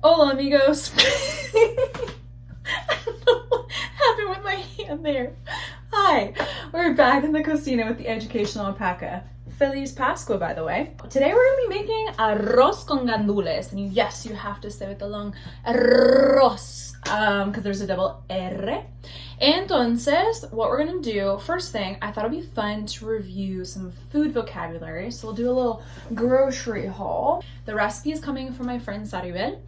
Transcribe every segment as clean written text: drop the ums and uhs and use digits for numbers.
Hola amigos. I don't know what happened with my hand there. Hi, we're back in the cocina with the Educational Alpaca. Feliz Pascua, by the way. Today we're gonna be making arroz con gandules. And yes, you have to say with the long arroz, because there's a double R. Entonces, what we're gonna do, first thing, I thought it'd be fun to review some food vocabulary. So we'll do a little grocery haul. The recipe is coming from my friend Saribel.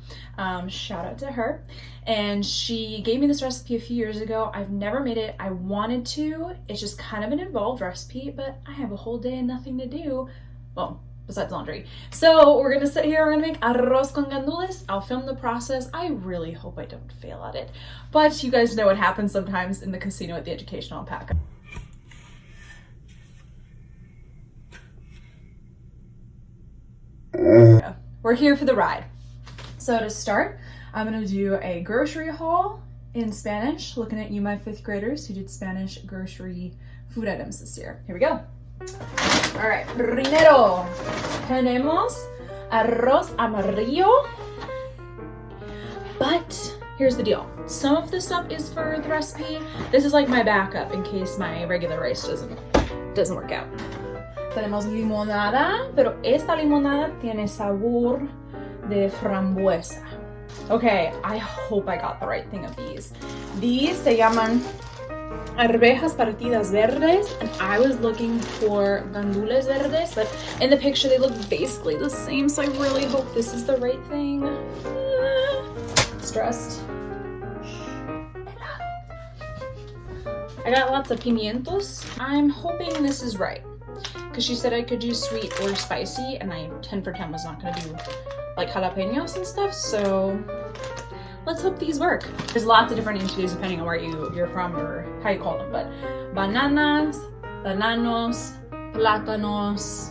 Shout out to her. And she gave me this recipe a few years ago. I've never made it. I wanted to. It's just kind of an involved recipe, but I have a whole day and nothing to do. Well, besides laundry. So we're gonna sit here, we're gonna make arroz con gandules. I'll film the process. I really hope I don't fail at it. But you guys know what happens sometimes in the casino at the Educational Alpaca. We're here for the ride. So to start, I'm gonna do a grocery haul in Spanish, looking at you, my 5th graders who did Spanish grocery food items this year. Here we go. All right, primero tenemos arroz amarillo, but here's the deal. Some of this stuff is for the recipe. This is like my backup in case my regular rice doesn't work out. Tenemos limonada, pero esta limonada tiene sabor de frambuesa. Okay, I hope I got the right thing of these. These se llaman arvejas partidas verdes, and I was looking for gandules verdes, but in the picture they look basically the same, so I really hope this is the right thing. Stressed. I got lots of pimientos. I'm hoping this is right, because she said I could do sweet or spicy, and I 10 for 10 was not gonna do like jalapenos and stuff, so let's hope these work. There's lots of different names to these depending on where you're from or how you call them, but bananas, bananos, plátanos,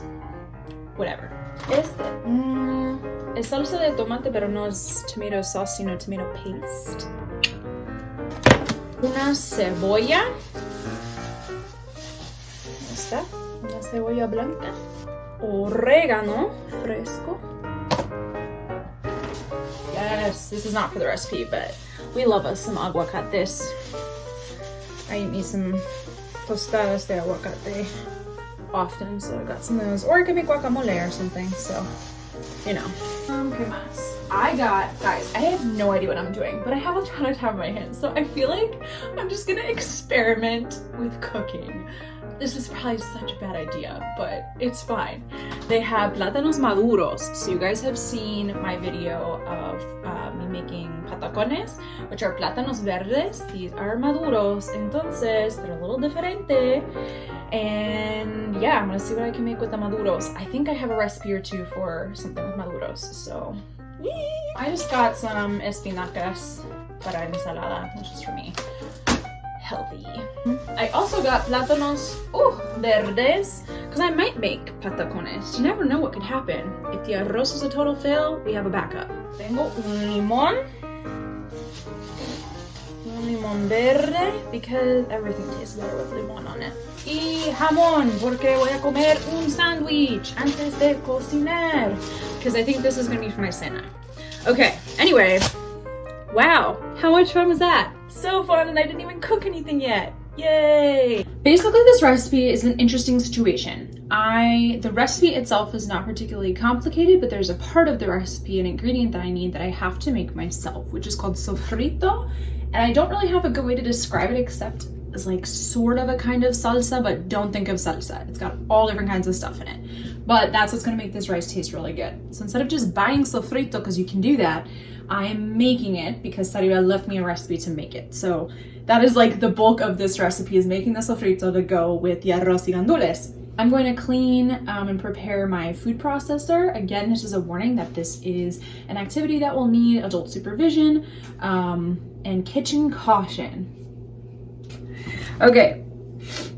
whatever. Es salsa de tomate, pero no es tomato sauce, sino tomato paste. Una cebolla. Esta, una cebolla blanca. Orégano fresco. Yes, this is not for the recipe, but we love us some aguacates. I eat me some tostadas de aguacate often, so I got some of those. Or I could make guacamole or something, so, you know. ¿Qué más? Guys, I have no idea what I'm doing, but I have a ton of time on my hands, so I feel like I'm just gonna experiment with cooking. This is probably such a bad idea, but it's fine. They have plátanos maduros. So you guys have seen my video of me making patacones, which are plátanos verdes. These are maduros. Entonces, they're a little diferente. And yeah, I'm gonna see what I can make with the maduros. I think I have a recipe or two for something with maduros, so. I just got some espinacas para ensalada, which is for me. Healthy. I also got plátanos verdes, because I might make patacones. You never know what could happen. If the arroz is a total fail, we have a backup. Tengo un limón verde, because everything tastes better with limón on it. Y jamón, porque voy a comer un sándwich antes de cocinar, because I think this is going to be for my cena. Okay, anyway, wow, how much fun was that? So fun, and I didn't even cook anything yet. Yay! Basically, this recipe is an interesting situation. The recipe itself is not particularly complicated, but there's a part of the recipe, an ingredient that I need that I have to make myself, which is called sofrito. And I don't really have a good way to describe it except as like sort of a kind of salsa, but don't think of salsa. It's got all different kinds of stuff in it. But that's what's gonna make this rice taste really good. So instead of just buying sofrito, because you can do that, I am making it because Saribel left me a recipe to make it. So that is like the bulk of this recipe, is making the sofrito to go with the arroz y gandules. I'm going to clean and prepare my food processor. Again, this is a warning that this is an activity that will need adult supervision and kitchen caution. Okay,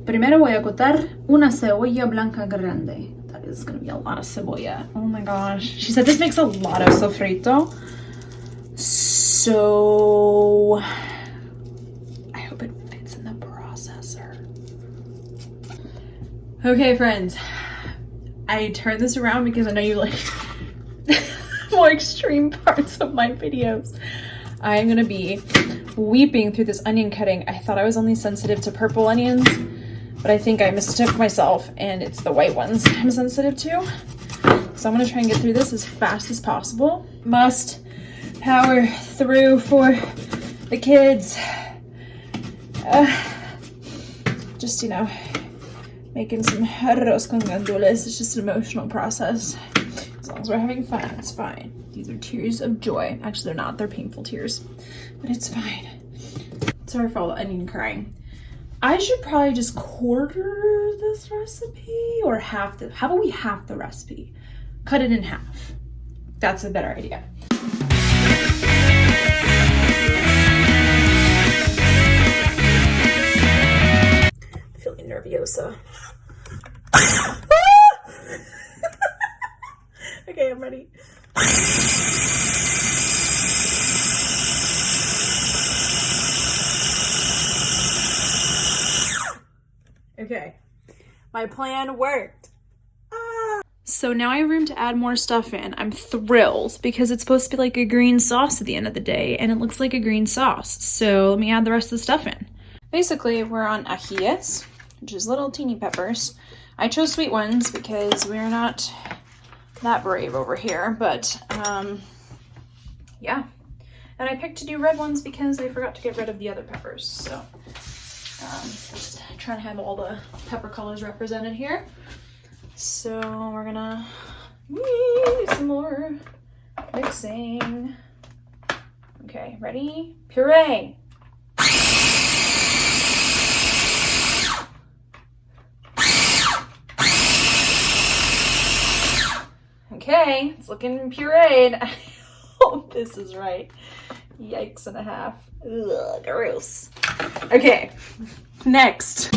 primero voy a cortar una cebolla blanca grande. That is gonna be a lot of cebolla. Oh my gosh. She said this makes a lot of sofrito. So I hope it fits in the processor. Okay, friends, I turned this around because I know you like more extreme parts of my videos. I'm gonna be weeping through this onion cutting. I thought I was only sensitive to purple onions, but I think I mistook myself and it's the white ones I'm sensitive to. So I'm gonna try and get through this as fast as possible. Must power through for the kids. Just, you know, making some arroz con gandules. It's just an emotional process. As long as we're having fun, it's fine. These are tears of joy. Actually, they're not. They're painful tears, but it's fine. Sorry for all the onion crying. I should probably just quarter this recipe or half the, how about we half the recipe? Cut it in half. That's a better idea. Feeling nerviosa. Okay, I'm ready. Okay, my plan worked. So now I have room to add more stuff in. I'm thrilled because it's supposed to be like a green sauce at the end of the day and it looks like a green sauce. So let me add the rest of the stuff in. Basically, we're on ajíes, which is little teeny peppers. I chose sweet ones because we're not that brave over here, but yeah. And I picked to do red ones because I forgot to get rid of the other peppers. So just trying to have all the pepper colors represented here. So we're gonna do some more mixing. Okay, ready? Puree. Okay, it's looking pureed. I hope this is right. Yikes and a half. Ugh, gross. Okay, next.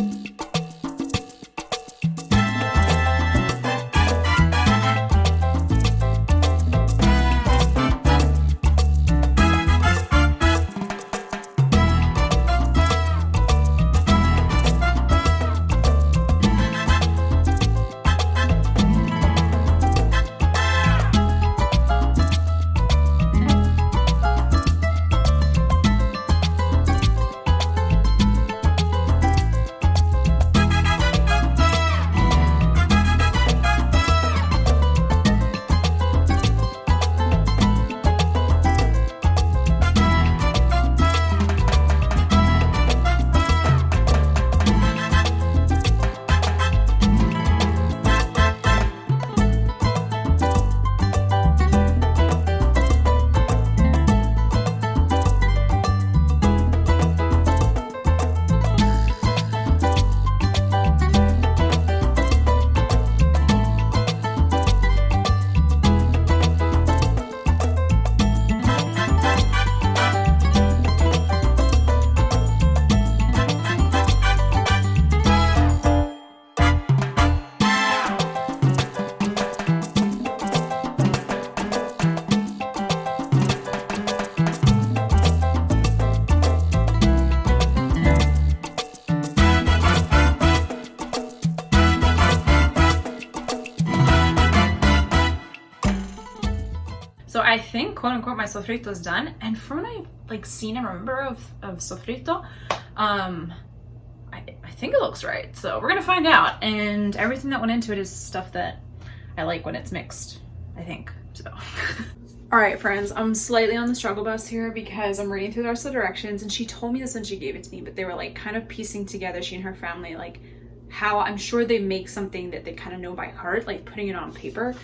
So I think, quote unquote, my sofrito is done. And from what I've like seen and remember of sofrito, I think it looks right. So we're gonna find out. And everything that went into it is stuff that I like when it's mixed, I think, so. All right, friends, I'm slightly on the struggle bus here because I'm reading through the rest of the directions, and she told me this when she gave it to me, but they were like kind of piecing together, she and her family, like how I'm sure they make something that they kind of know by heart, like putting it on paper.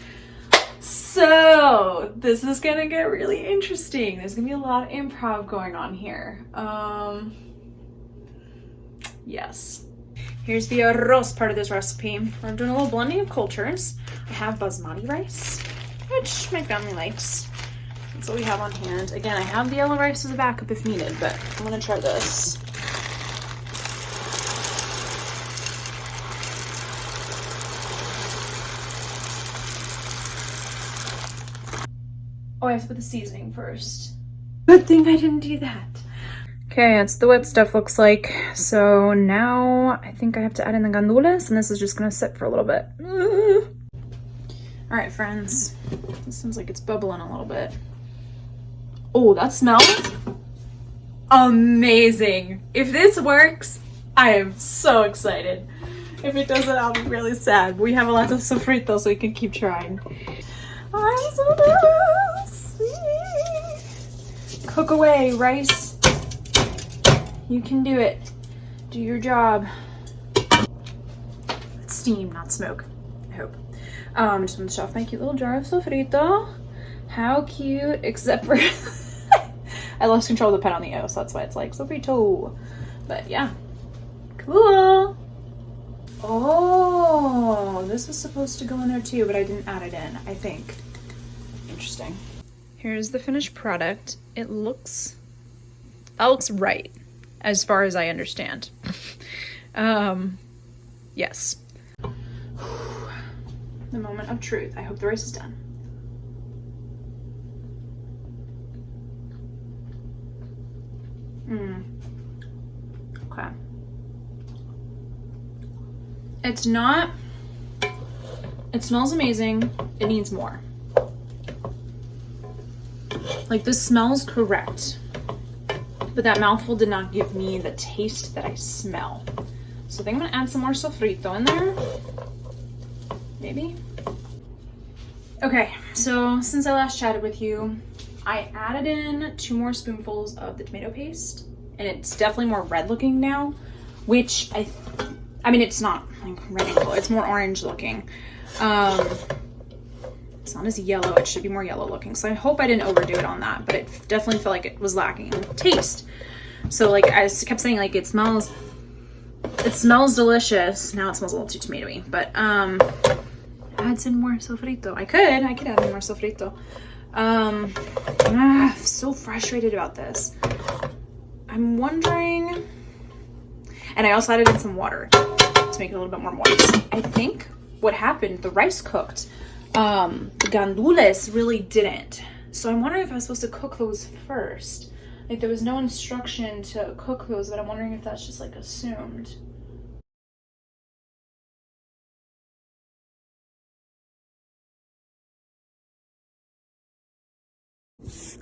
So this is gonna get really interesting. There's gonna be a lot of improv going on here. Yes. Here's the arroz part of this recipe. We're doing a little blending of cultures. I have basmati rice, which my family likes. That's what we have on hand. Again, I have the yellow rice as a backup if needed, but I'm gonna try this. Oh, I have to put the seasoning first. Good thing I didn't do that. Okay, that's the wet stuff looks like. So now I think I have to add in the gandules, and this is just gonna sit for a little bit. All right, friends. This seems like it's bubbling a little bit. Oh, that smells amazing. If this works, I am so excited. If it doesn't, I'll be really sad. We have a lot of sofrito, so we can keep trying. I'm so nervous. Cook away, rice. You can do it. Do your job. Steam, not smoke, I hope. Just gonna show off my cute little jar of sofrito. How cute, except for I lost control of the pen on the O, so that's why it's like sofrito. But yeah, cool. Oh, this was supposed to go in there too, but I didn't add it in, I think. Interesting. Here's the finished product. That looks right, as far as I understand. Yes. The moment of truth. I hope the rice is done. Okay. It's not, it smells amazing. It needs more. Like, this smells correct, but that mouthful did not give me the taste that I smell. So I think I'm gonna add some more sofrito in there. Maybe. Okay, so since I last chatted with you, I added in 2 more spoonfuls of the tomato paste, and it's definitely more red looking now, which I mean, it's not like red and gold, it's more orange looking. It's not as yellow, it should be more yellow looking. So I hope I didn't overdo it on that, but it definitely felt like it was lacking in taste. So like I kept saying, like, it smells delicious. Now it smells a little too tomatoey, but add some more sofrito. I could add more sofrito. I'm so frustrated about this. I'm wondering, and I also added in some water to make it a little bit more moist. I think what happened, the rice cooked. The gandules really didn't. So I'm wondering if I was supposed to cook those first. Like, there was no instruction to cook those, but I'm wondering if that's just like assumed.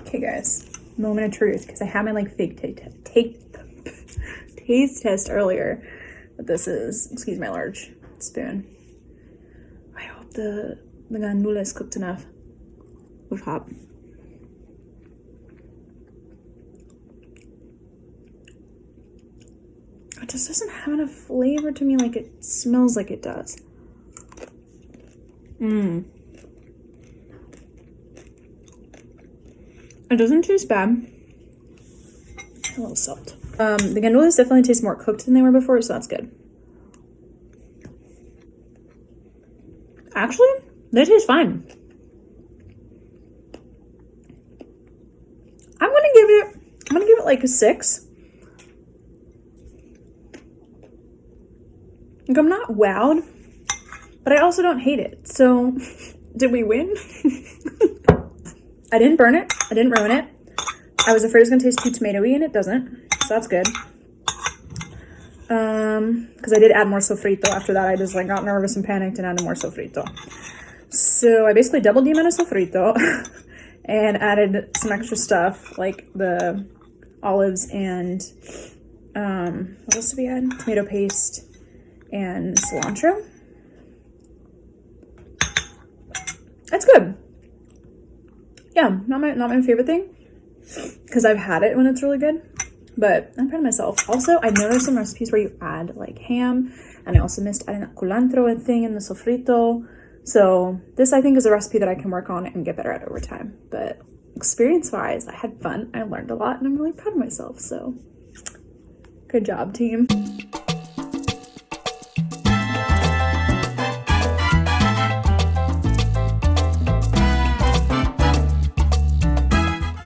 Okay guys, moment of truth, because I had my like fake taste test earlier, but this is, excuse my large spoon. I hope the gandules cooked enough with hop. It just doesn't have enough flavor to me like it smells like it does. It doesn't taste bad. A little salt. The gandules definitely taste more cooked than they were before, so that's good. Actually, they taste fine. I'm gonna give it like a 6. Like, I'm not wowed, but I also don't hate it. So, did we win? I didn't burn it. I didn't ruin it. I was afraid it was gonna taste too tomatoey, and it doesn't. So that's good. Because I did add more sofrito after that. I just like got nervous and panicked and added more sofrito. So I basically doubled the amount of sofrito and added some extra stuff like the olives and what else did we add? Tomato paste and cilantro. That's good. Yeah, not my favorite thing because I've had it when it's really good, but I'm proud of myself. Also, I know there's some recipes where you add like ham, and I also missed adding that cilantro thing in the sofrito. So this, I think, is a recipe that I can work on and get better at over time. But experience-wise, I had fun. I learned a lot, and I'm really proud of myself. So good job, team.